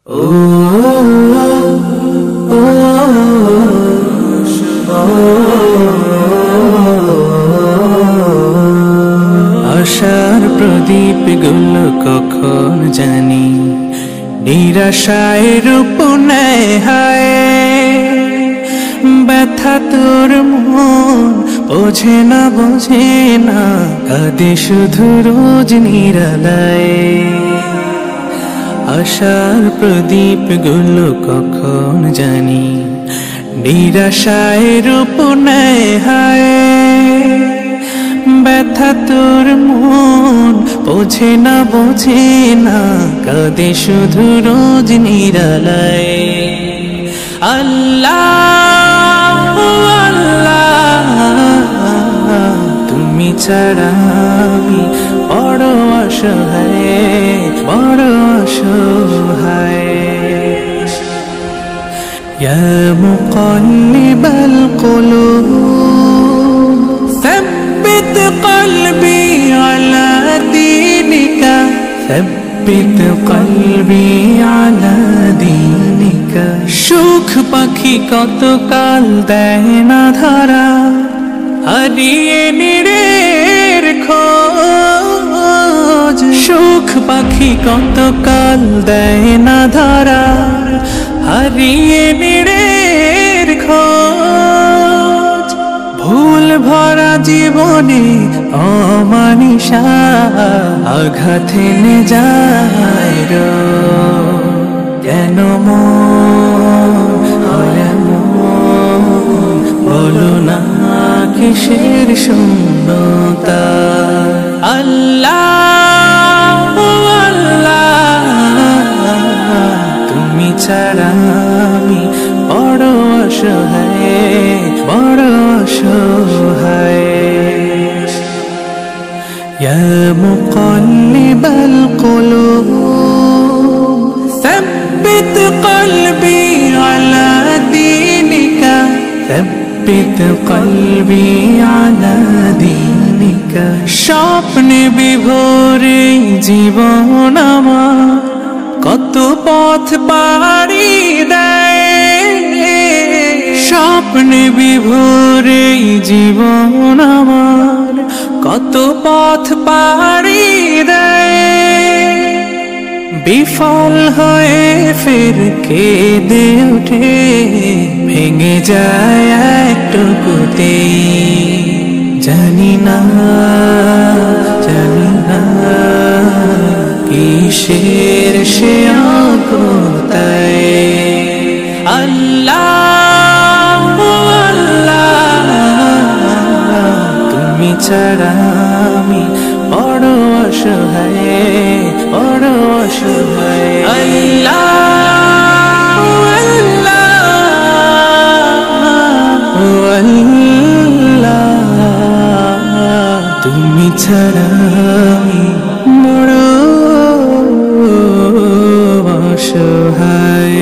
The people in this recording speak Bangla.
আশার প্রদীপ গুলো কখন জানি নিরাশায় রূপ নেয় হায়। ব্যথা তোর মন বোঝে না কাঁদে শুধু রোজ নিরালায়। আশার প্রদীপ গুলো কখন জানি নিরাশায় রূপ নেয় হায়। ব্যথা তোর মন বোঝে না কাঁদে শুধু রোজ নিরালায়। আল্লাহ আল্লাহ তুমি ছাড়া আমি বড় অসহায়। ইয়া মুকাল্লিবাল কুলুব ثبت قلبي على دينك ثبت قلبي على دينك। সুখ পাখি কতকাল দেয় না ধরা হারিয়ে নিরের খোঁজ। সুখ পাখি কতকাল দেয় না ধরা হারিয়ে নিরের খোঁজ। ভুল ভরা জীবনে অমানিসা আঘাত এনে যায় কেন বলো না কিসের শূন্যতা। আল্লাহ আল্লাহ তুমি ছাড়া আমি বড় অসহায়। ইয়া মুকাল্লিবাল কুলুব ثبت قلبي على دينك ثبت قلبي على دينك। স্বপ্নে বিভোরে জীবন আমার কত পথ পাড়ি দেয়। স্বপ্নে বিভোরে জীবন আমার কত পথ পাড়ি দেয়। বিফল হয়ে ফের কেঁদে ওঠে ভেঙে যায় একটুকুতেই। জানি না কিসের সে আকুলতায়। আল্লাহ আল্লাহ তুমি ছাড়া আমি বড় অসহায়। আল্লাহ আল্লাহ তুমি ছাড়া আমি বড় অসহায়।